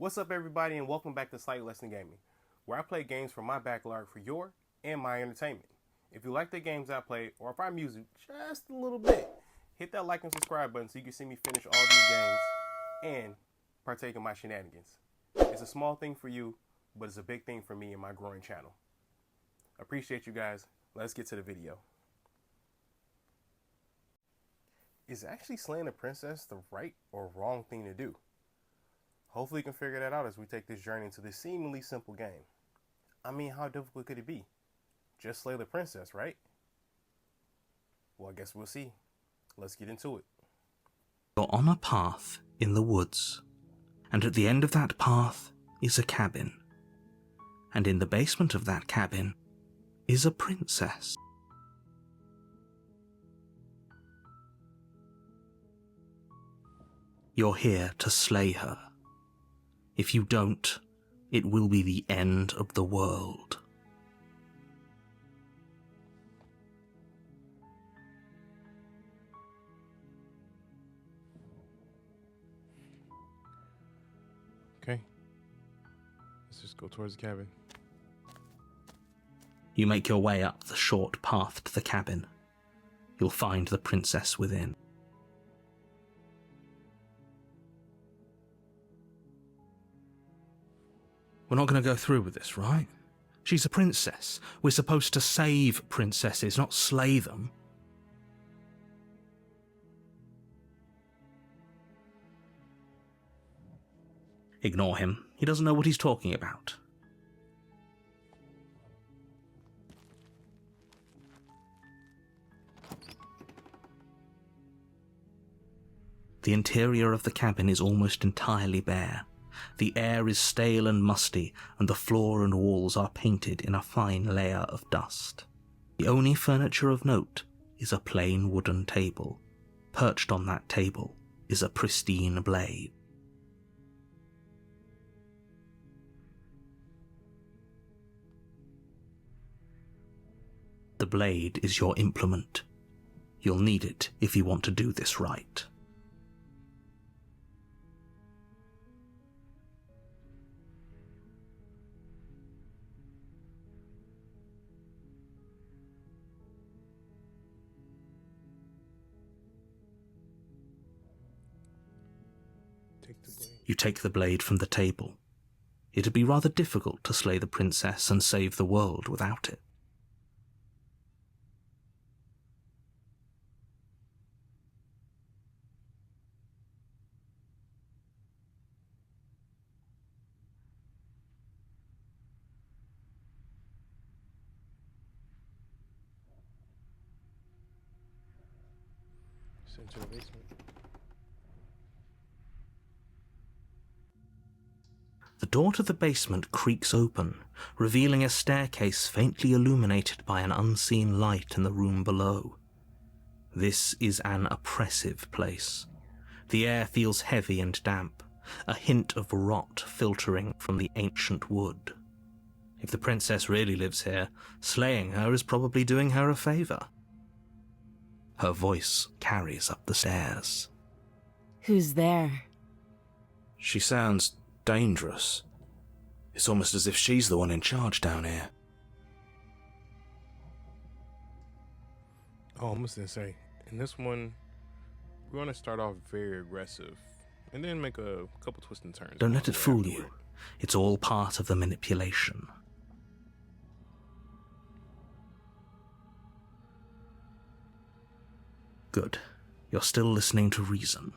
What's up everybody and welcome back to Slightly Less Than Gaming, where I play games from my backlog for your and my entertainment. If you like the games I play, or if I amuse you just a little bit, hit that like and subscribe button so you can see me finish all these games and partake in my shenanigans. It's a small thing for you, but it's a big thing for me and my growing channel. Appreciate you guys. Let's get to the video. Is actually slaying a princess the right or wrong thing to do? Hopefully you can figure that out as we take this journey into this seemingly simple game. I mean, how difficult could it be? Just slay the princess, right? Well, I guess we'll see. Let's get into it. You're on a path in the woods, and at the end of that path is a cabin. And in the basement of that cabin is a princess. You're here to slay her. If you don't, it will be the end of the world. Okay. Let's just go towards the cabin. You make your way up the short path to the cabin. You'll find the princess within. We're not going to go through with this, right? She's a princess. We're supposed to save princesses, not slay them. Ignore him. He doesn't know what he's talking about. The interior of the cabin is almost entirely bare. The air is stale and musty, and the floor and walls are painted in a fine layer of dust. The only furniture of note is a plain wooden table. Perched on that table is a pristine blade. The blade is your implement. You'll need it if you want to do this right. You take the blade from the table. It'd be rather difficult to slay the princess and save the world without it. Sent to the basement. The door to the basement creaks open, revealing a staircase faintly illuminated by an unseen light in the room below. This is an oppressive place. The air feels heavy and damp, a hint of rot filtering from the ancient wood. If the princess really lives here, slaying her is probably doing her a favor. Her voice carries up the stairs. Who's there? She sounds dangerous. It's almost as if she's the one in charge down here. Oh, I almost didn't say. In this one, we're going to start off very aggressive and then make a couple twists and turns. Don't let it fool you. It's all part of the manipulation. Good. You're still listening to reason.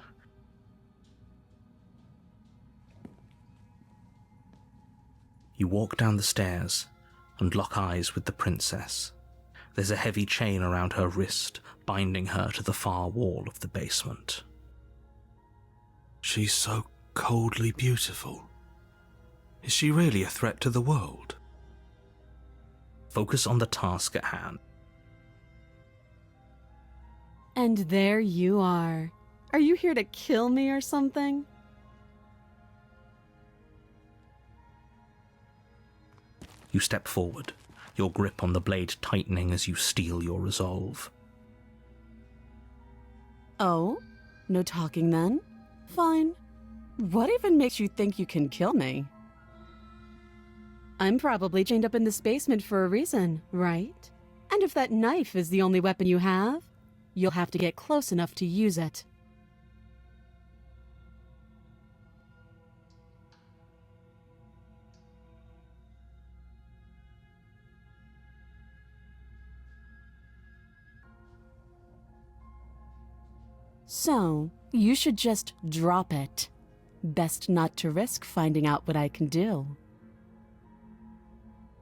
You walk down the stairs and lock eyes with the princess. There's a heavy chain around her wrist, binding her to the far wall of the basement. She's so coldly beautiful. Is she really a threat to the world? Focus on the task at hand. And there you are. Are you here to kill me or something? You step forward, your grip on the blade tightening as you steel your resolve. Oh? No talking then? Fine. What even makes you think you can kill me? I'm probably chained up in this basement for a reason, right? And if that knife is the only weapon you have, you'll have to get close enough to use it. So, you should just drop it. Best not to risk finding out what I can do.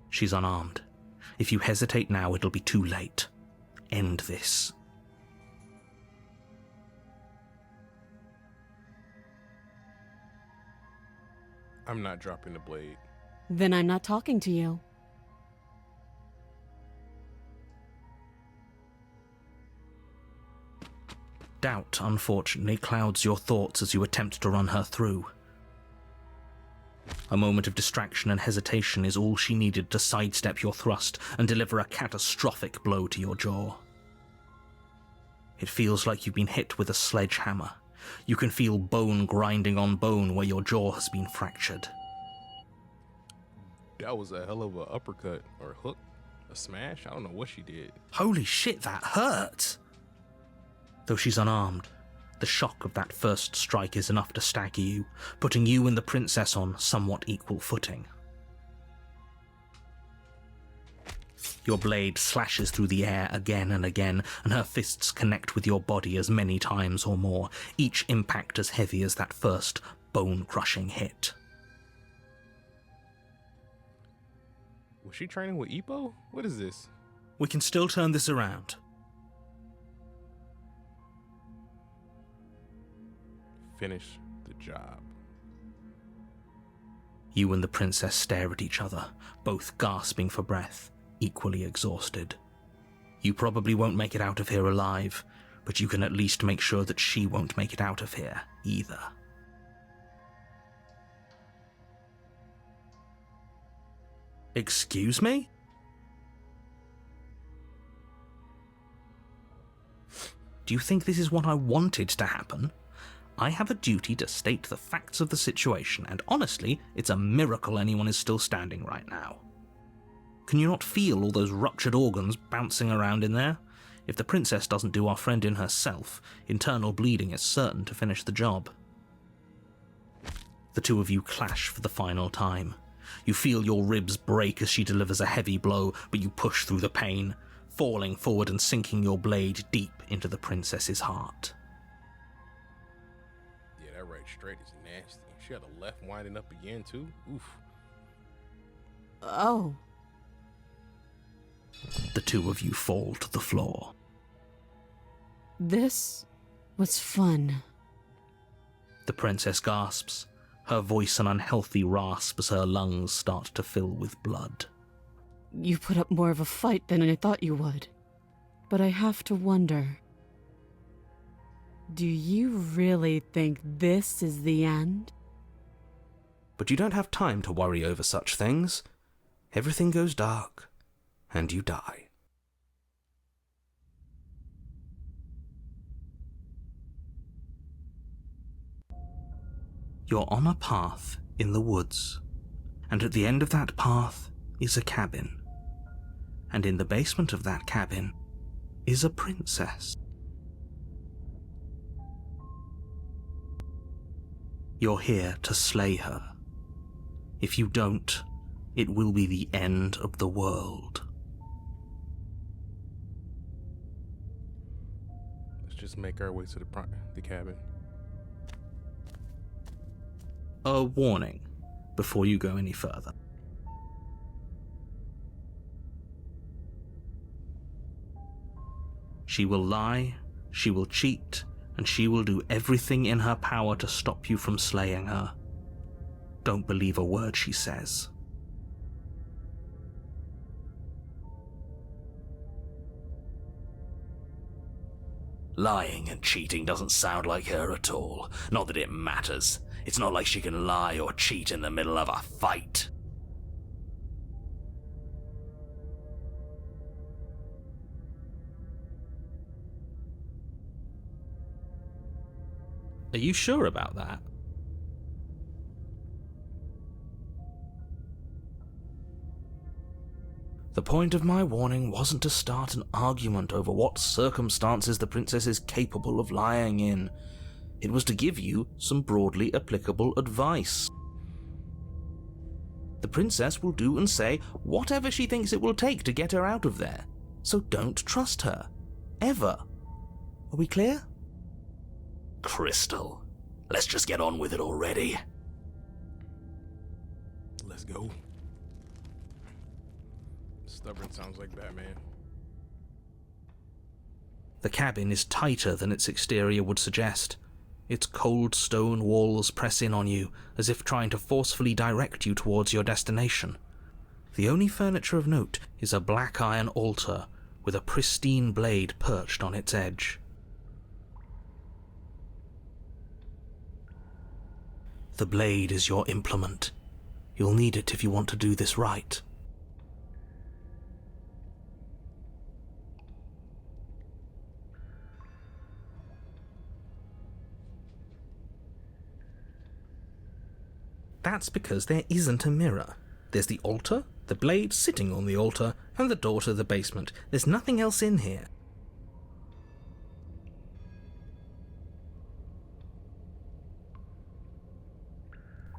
She's unarmed. If you hesitate now, it'll be too late. End this. I'm not dropping the blade. Then I'm not talking to you. Doubt, unfortunately, clouds your thoughts as you attempt to run her through. A moment of distraction and hesitation is all she needed to sidestep your thrust and deliver a catastrophic blow to your jaw. It feels like you've been hit with a sledgehammer. You can feel bone grinding on bone where your jaw has been fractured. That was a hell of a uppercut or hook, a smash. I don't know what she did. Holy shit, that hurt! Though she's unarmed, the shock of that first strike is enough to stagger you, putting you and the princess on somewhat equal footing. Your blade slashes through the air again and again, and her fists connect with your body as many times or more, each impact as heavy as that first bone-crushing hit. Was she training with Ippo? What is this? We can still turn this around. Finish the job. You and the princess stare at each other, both gasping for breath, equally exhausted. You probably won't make it out of here alive, but you can at least make sure that she won't make it out of here either. Excuse me? Do you think this is what I wanted to happen? I have a duty to state the facts of the situation, and honestly, it's a miracle anyone is still standing right now. Can you not feel all those ruptured organs bouncing around in there? If the princess doesn't do our friend in herself, internal bleeding is certain to finish the job. The two of you clash for the final time. You feel your ribs break as she delivers a heavy blow, but you push through the pain, falling forward and sinking your blade deep into the princess's heart. Yeah, that right straight is nasty. She had a left winding up again, too. Oof. Oh. The two of you fall to the floor. This was fun. The princess gasps, her voice an unhealthy rasp as her lungs start to fill with blood. You put up more of a fight than I thought you would. But I have to wonder, do you really think this is the end? But you don't have time to worry over such things. Everything goes dark, and you die. You're on a path in the woods, and at the end of that path is a cabin. And in the basement of that cabin is a princess. You're here to slay her. If you don't, it will be the end of the world. Let's just make our way to the cabin. A warning before you go any further. She will lie, she will cheat, and she will do everything in her power to stop you from slaying her. Don't believe a word she says. Lying and cheating doesn't sound like her at all. Not that it matters. It's not like she can lie or cheat in the middle of a fight. Are you sure about that? The point of my warning wasn't to start an argument over what circumstances the princess is capable of lying in. It was to give you some broadly applicable advice. The princess will do and say whatever she thinks it will take to get her out of there, so don't trust her. Ever. Are we clear? Crystal, let's just get on with it already. Let's go. Stubborn sounds like Batman. The cabin is tighter than its exterior would suggest. Its cold stone walls press in on you, as if trying to forcefully direct you towards your destination. The only furniture of note is a black iron altar, with a pristine blade perched on its edge. The blade is your implement. You'll need it if you want to do this right. That's because there isn't a mirror. There's the altar, the blade sitting on the altar, and the door to the basement. There's nothing else in here.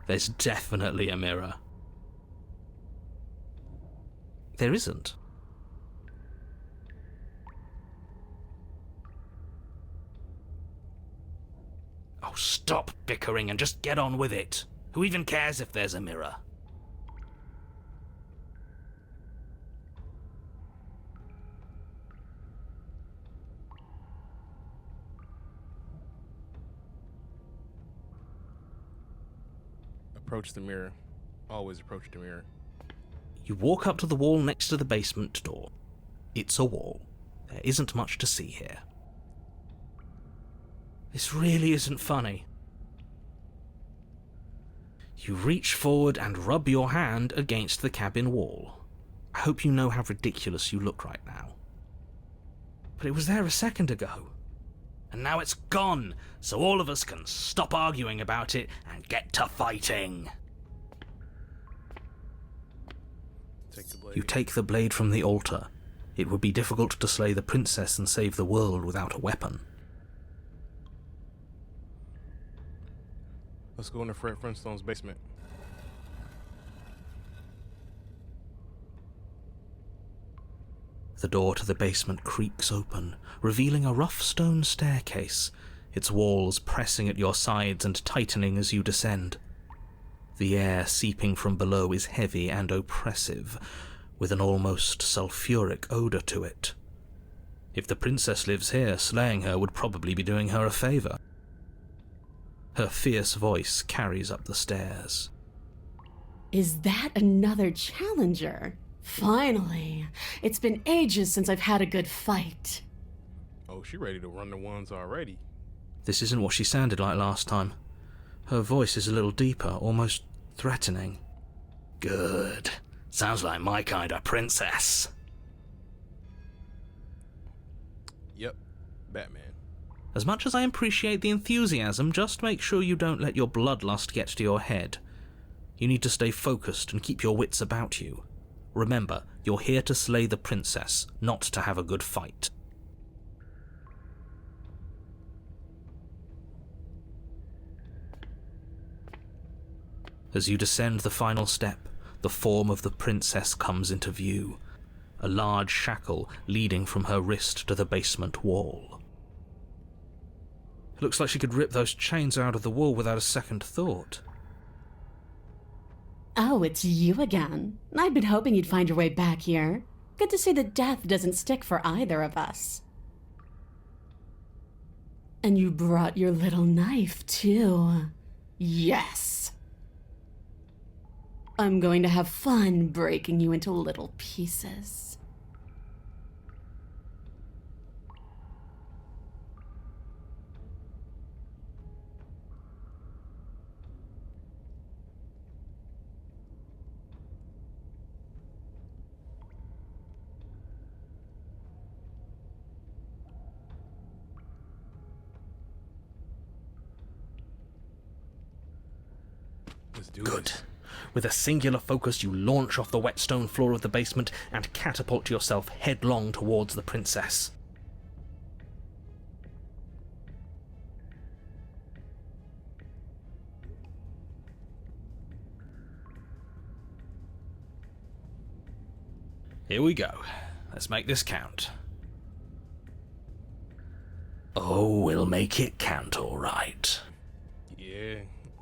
There's definitely a mirror. There isn't. Oh, stop bickering and just get on with it. Who even cares if there's a mirror? Approach the mirror. Always approach the mirror. You walk up to the wall next to the basement door. It's a wall. There isn't much to see here. This really isn't funny. You reach forward and rub your hand against the cabin wall. I hope you know how ridiculous you look right now. But it was there a second ago. And now it's gone, so all of us can stop arguing about it and get to fighting. Take the blade. You take the blade from the altar. It would be difficult to slay the princess and save the world without a weapon. Let's go into Fred Flintstone's basement. The door to the basement creaks open, revealing a rough stone staircase, its walls pressing at your sides and tightening as you descend. The air seeping from below is heavy and oppressive, with an almost sulphuric odour to it. If the princess lives here, slaying her would probably be doing her a favour. Her fierce voice carries up the stairs. Is that another challenger? Finally. It's been ages since I've had a good fight. Oh, she ready to run the ones already. This isn't what she sounded like last time. Her voice is a little deeper, almost threatening. Good. Sounds like my kind of princess. Yep, Batman. As much as I appreciate the enthusiasm, just make sure you don't let your bloodlust get to your head. You need to stay focused and keep your wits about you. Remember, you're here to slay the princess, not to have a good fight. As you descend the final step, the form of the princess comes into view, a large shackle leading from her wrist to the basement wall. It looks like she could rip those chains out of the wall without a second thought. Oh, it's you again. I'd been hoping you'd find your way back here. Good to see that death doesn't stick for either of us. And you brought your little knife, too. Yes! I'm going to have fun breaking you into little pieces. Let's do Good. this. With a singular focus, you launch off the wet stone floor of the basement and catapult yourself headlong towards the princess. Here we go. Let's make this count. Oh, we'll make it count, all right. Yeah,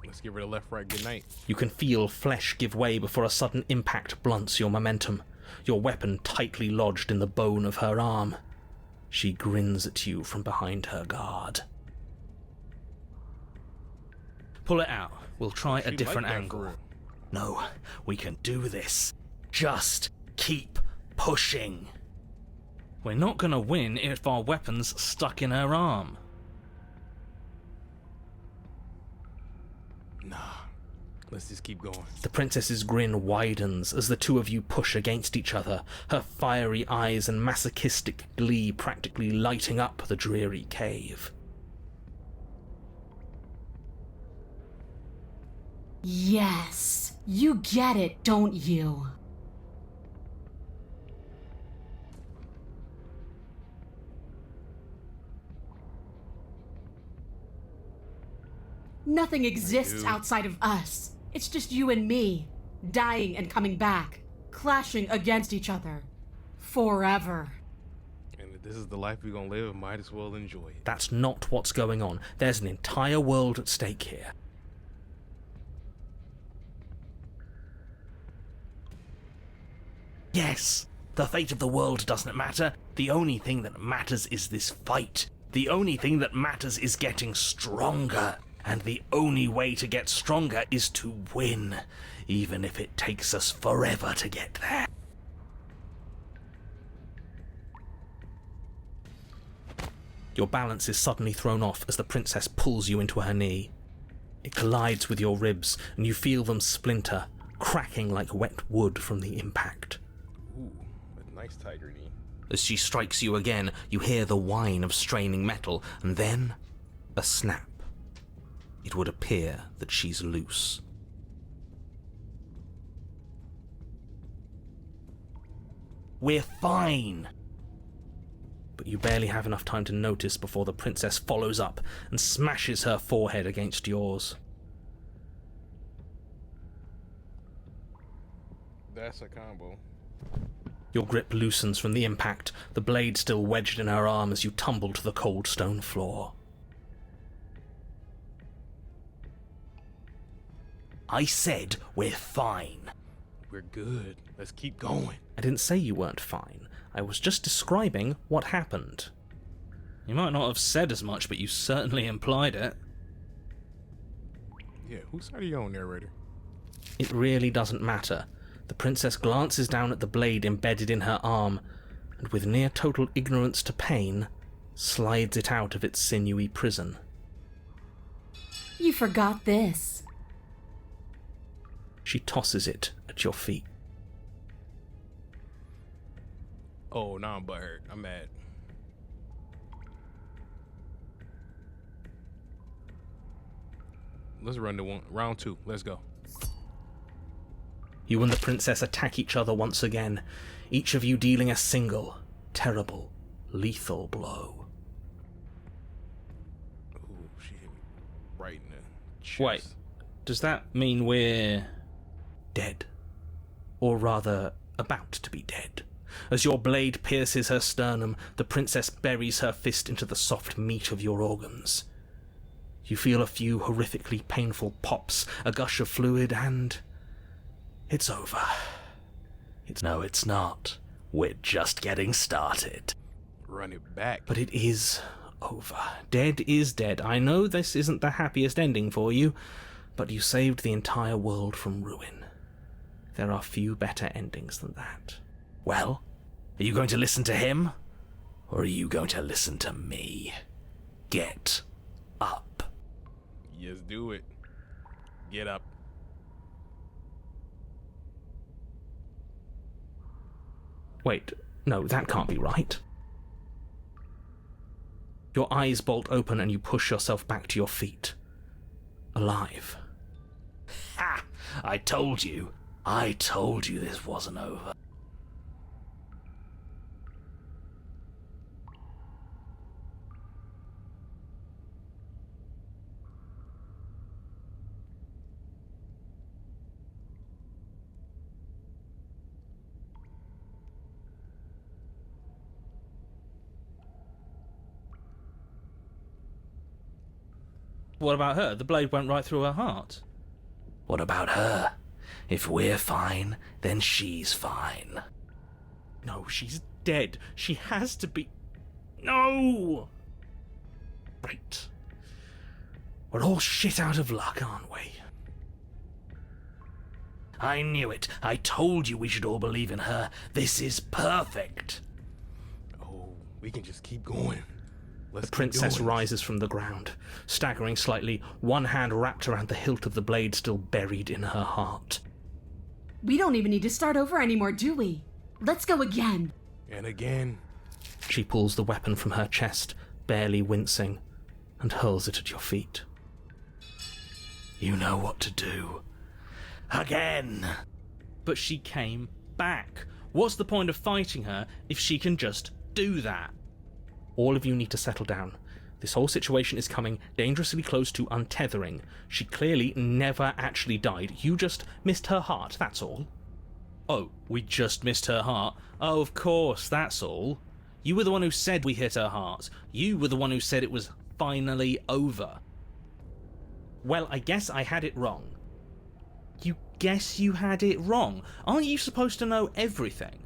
let's give her the left, right, good night. You can feel flesh give way before a sudden impact blunts your momentum, your weapon tightly lodged in the bone of her arm. She grins at you from behind her guard. Pull it out. We'll try a different angle. No, we can do this. Just keep pushing. We're not gonna win if our weapon's stuck in her arm. Nah, let's just keep going. The princess's grin widens as the two of you push against each other, her fiery eyes and masochistic glee practically lighting up the dreary cave. Yes, you get it, don't you? Nothing exists outside of us. It's just you and me, dying and coming back, clashing against each other. Forever. And if this is the life we're gonna live, might as well enjoy it. That's not what's going on. There's an entire world at stake here. Yes, the fate of the world doesn't matter. The only thing that matters is this fight. The only thing that matters is getting stronger. And the only way to get stronger is to win, even if it takes us forever to get there. Your balance is suddenly thrown off as the princess pulls you into her knee. It collides with your ribs, and you feel them splinter, cracking like wet wood from the impact. Ooh, a nice tiger knee. As she strikes you again, you hear the whine of straining metal, and then a snap. It would appear that she's loose. We're fine. But you barely have enough time to notice before the princess follows up and smashes her forehead against yours. That's a combo. Your grip loosens from the impact, the blade still wedged in her arm as you tumble to the cold stone floor. I said we're fine. We're good. Let's keep going. I didn't say you weren't fine. I was just describing what happened. You might not have said as much, but you certainly implied it. Yeah, whose side are you on, narrator? It really doesn't matter. The princess glances down at the blade embedded in her arm, and with near total ignorance to pain, slides it out of its sinewy prison. You forgot this. She tosses it at your feet. Oh, now I'm butthurt. I'm mad. Let's run to round 2. Let's go. You and the princess attack each other once again, each of you dealing a single, terrible, lethal blow. Ooh, she hit me right in the chest. Wait, does that mean we're dead? Or rather, about to be dead. As your blade pierces her sternum, the princess buries her fist into the soft meat of your organs. You feel a few horrifically painful pops, a gush of fluid, and it's over. No, it's not. We're just getting started. Run it back. But it is over. Dead is dead. I know this isn't the happiest ending for you, but you saved the entire world from ruin. There are few better endings than that. Well, are you going to listen to him? Or are you going to listen to me? Get up. Yes, do it. Get up. Wait, no, that can't be right. Your eyes bolt open and you push yourself back to your feet. Alive. Ha! I told you this wasn't over. What about her? The blade went right through her heart. What about her? If we're fine, then she's fine. No, she's dead. She has to be... No! Right. We're all shit out of luck, aren't we? I knew it. I told you we should all believe in her. This is perfect. Oh, we can just keep going. The princess rises from the ground, staggering slightly, one hand wrapped around the hilt of the blade still buried in her heart. We don't even need to start over anymore, do we? Let's go again. And again. She pulls the weapon from her chest, barely wincing, and hurls it at your feet. You know what to do. Again! But she came back. What's the point of fighting her if she can just do that? All of you need to settle down. This whole situation is coming dangerously close to untethering. She clearly never actually died. You just missed her heart, that's all. Oh, we just missed her heart? Oh, of course, that's all. You were the one who said we hit her heart. You were the one who said it was finally over. Well, I guess I had it wrong. You guess you had it wrong? Aren't you supposed to know everything?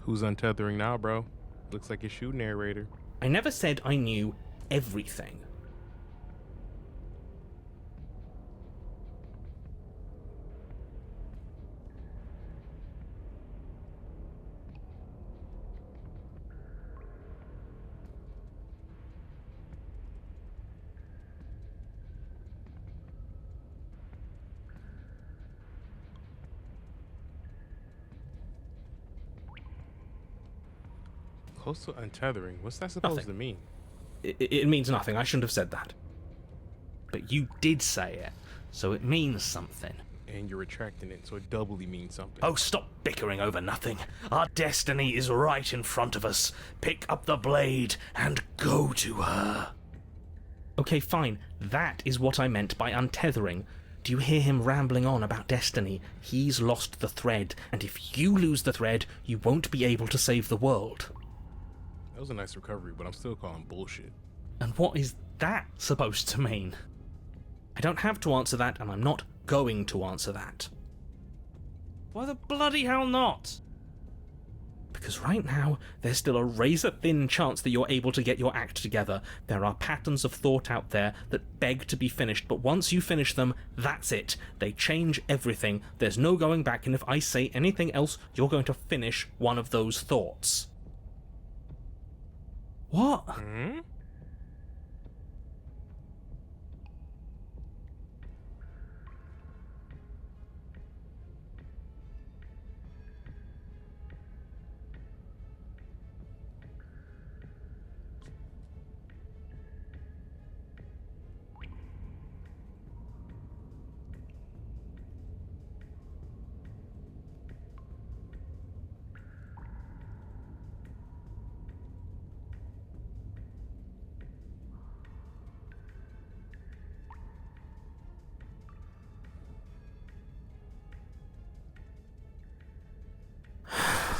Who's untethering now, bro? Looks like a shoe narrator. I never said I knew everything. Close to untethering? What's that supposed to mean? It means nothing. I shouldn't have said that. But you did say it, so it means something. And you're retracting it, so it doubly means something. Oh, stop bickering over nothing. Our destiny is right in front of us. Pick up the blade and go to her. Okay, fine. That is what I meant by untethering. Do you hear him rambling on about destiny? He's lost the thread, and if you lose the thread, you won't be able to save the world. That was a nice recovery, but I'm still calling bullshit. And what is that supposed to mean? I don't have to answer that, and I'm not going to answer that. Why the bloody hell not? Because right now, there's still a razor-thin chance that you're able to get your act together. There are patterns of thought out there that beg to be finished, but once you finish them, that's it. They change everything. There's no going back, and if I say anything else, you're going to finish one of those thoughts. What?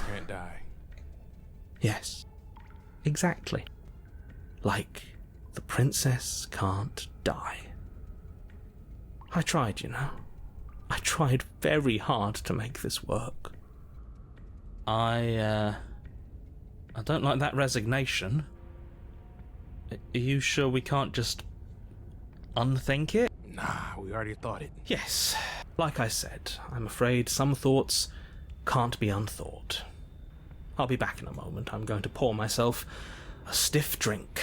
Can't die. Yes, exactly. Like the princess can't die. I tried, you know. I tried very hard to make this work. I don't like that resignation. Are you sure we can't just unthink it? Nah, we already thought it. Yes, like I said, I'm afraid some thoughts can't be unthought. I'll be back in a moment. I'm going to pour myself a stiff drink.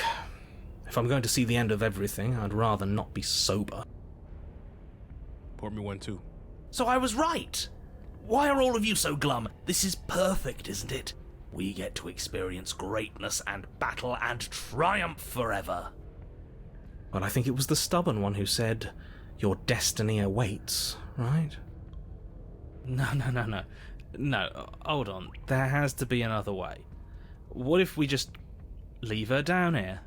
If I'm going to see the end of everything, I'd rather not be sober. Pour me one too. So I was right. Why are all of you so glum? This is perfect, isn't it? We get to experience greatness and battle and triumph forever. Well, I think it was the stubborn one who said, your destiny awaits, right? No. No, hold on. There has to be another way. What if we just leave her down here?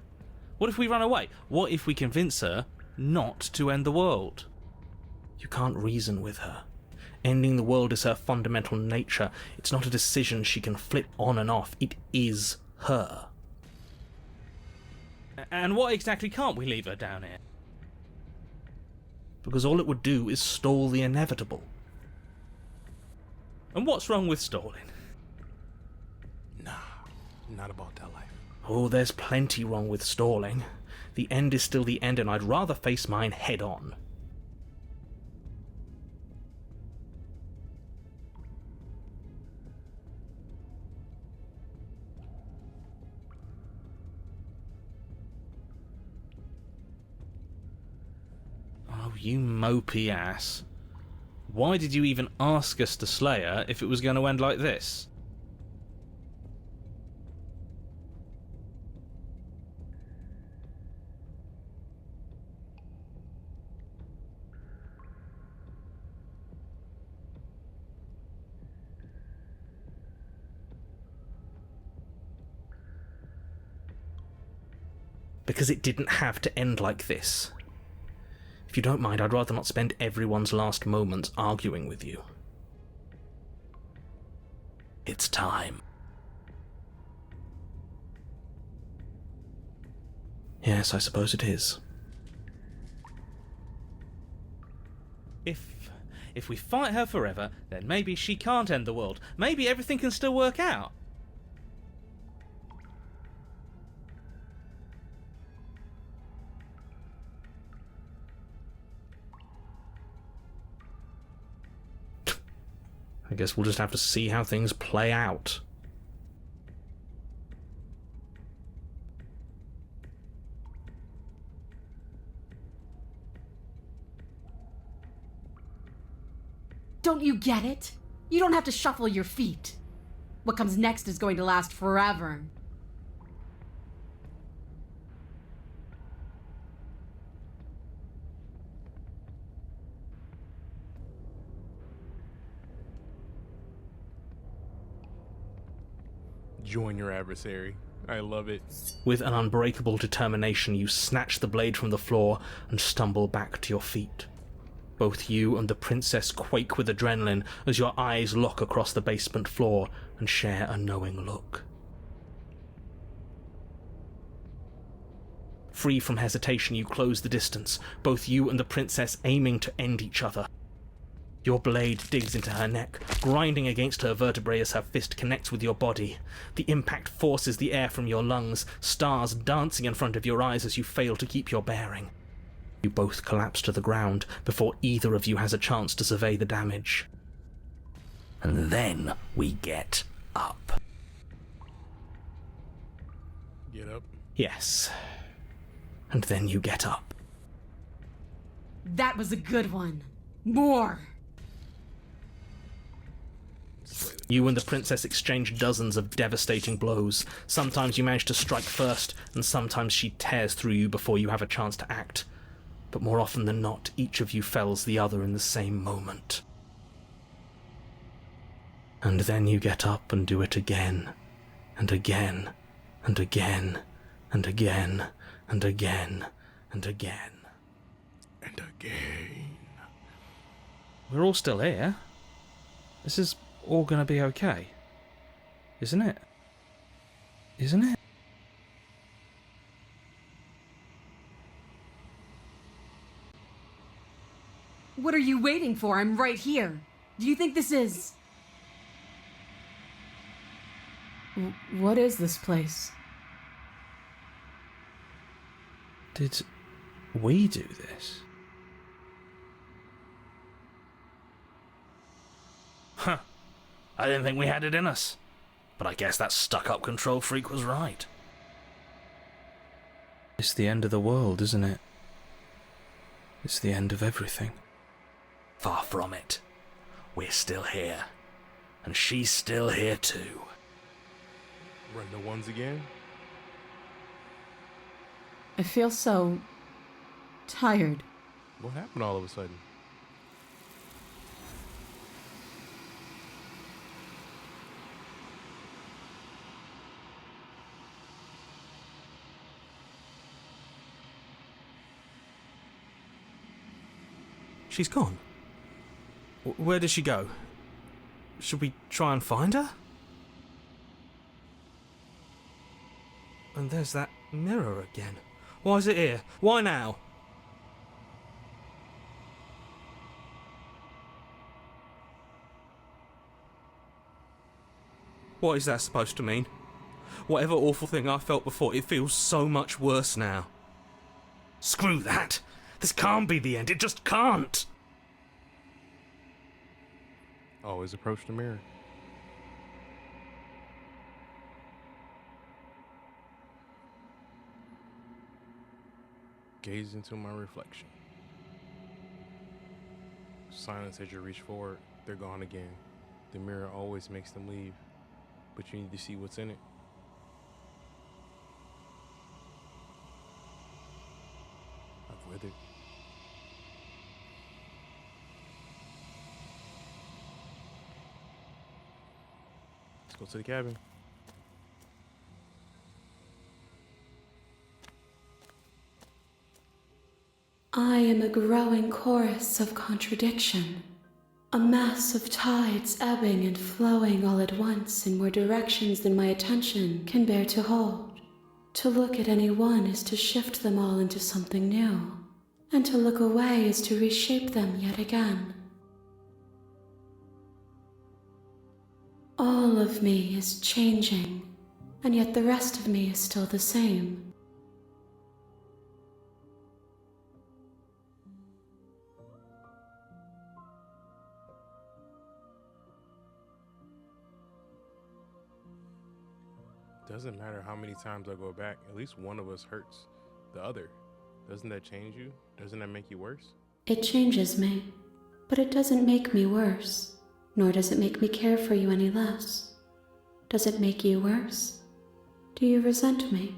What if we run away? What if we convince her not to end the world? You can't reason with her. Ending the world is her fundamental nature. It's not a decision she can flip on and off. It is her. And what exactly can't we leave her down here? Because all it would do is stall the inevitable. And what's wrong with stalling? Nah, not about that life. Oh, there's plenty wrong with stalling. The end is still the end, and I'd rather face mine head on. Oh, you mopey ass. Why did you even ask us to slay her if it was going to end like this? Because it didn't have to end like this. If you don't mind, I'd rather not spend everyone's last moments arguing with you. It's time. Yes, I suppose it is. If we fight her forever, then maybe she can't end the world. Maybe everything can still work out. I guess we'll just have to see how things play out. Don't you get it? You don't have to shuffle your feet. What comes next is going to last forever. Join your adversary. I love it. With an unbreakable determination, you snatch the blade from the floor and stumble back to your feet. Both you and the princess quake with adrenaline as your eyes lock across the basement floor and share a knowing look. Free from hesitation, you close the distance, both you and the princess aiming to end each other. Your blade digs into her neck, grinding against her vertebrae as her fist connects with your body. The impact forces the air from your lungs, stars dancing in front of your eyes as you fail to keep your bearing. You both collapse to the ground before either of you has a chance to survey the damage. And then we get up. Get up. Yes. And then you get up. That was a good one. More! You and the princess exchange dozens of devastating blows. Sometimes you manage to strike first, and sometimes she tears through you before you have a chance to act. But more often than not, each of you fells the other in the same moment. And then you get up and do it again, and again, and again, and again, and again, and again. And again. We're all still here. This is all gonna be okay. Isn't it? Isn't it? What are you waiting for? I'm right here. Do you think this is... What is this place? Did we do this? Huh. I didn't think we had it in us. But I guess that stuck-up control freak was right. It's the end of the world, isn't it? It's the end of everything. Far from it. We're still here. And she's still here too. Run the ones again? I feel so... tired. What happened all of a sudden? She's gone. Where did she go? Should we try and find her? And there's that mirror again. Why is it here? Why now? What is that supposed to mean? Whatever awful thing I felt before, it feels so much worse now. Screw that! This can't be the end, it just can't! Always approach the mirror. Gaze into my reflection. Silence as you reach forward, they're gone again. The mirror always makes them leave, but you need to see what's in it. I've withered. Let's go to the cabin. I am a growing chorus of contradiction, a mass of tides ebbing and flowing all at once in more directions than my attention can bear to hold. To look at any one is to shift them all into something new, and to look away is to reshape them yet again. All of me is changing, and yet the rest of me is still the same. Doesn't matter how many times I go back, at least one of us hurts the other. Doesn't that change you? Doesn't that make you worse? It changes me, but it doesn't make me worse, nor does it make me care for you any less. Does it make you worse? Do you resent me?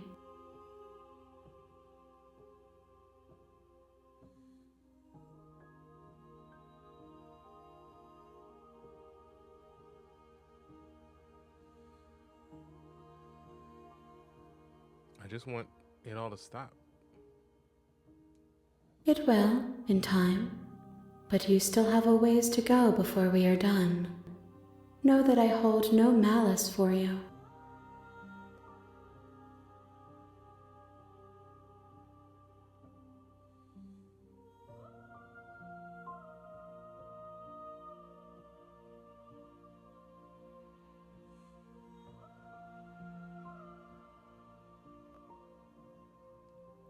I just want it all to stop. It will, in time, but you still have a ways to go before we are done. Know that I hold no malice for you.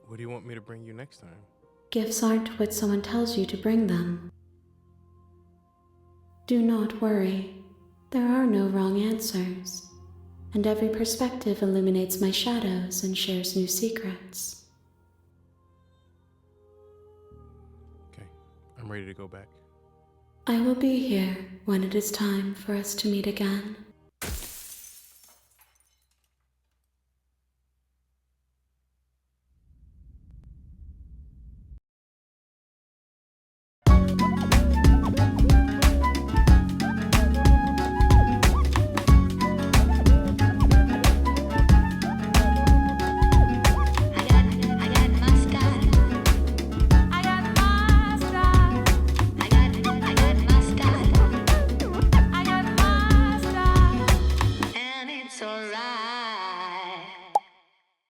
What do you want me to bring you next time? Gifts aren't what someone tells you to bring them. Do not worry. There are no wrong answers, and every perspective illuminates my shadows and shares new secrets. Okay, I'm ready to go back. I will be here when it is time for us to meet again. Alright.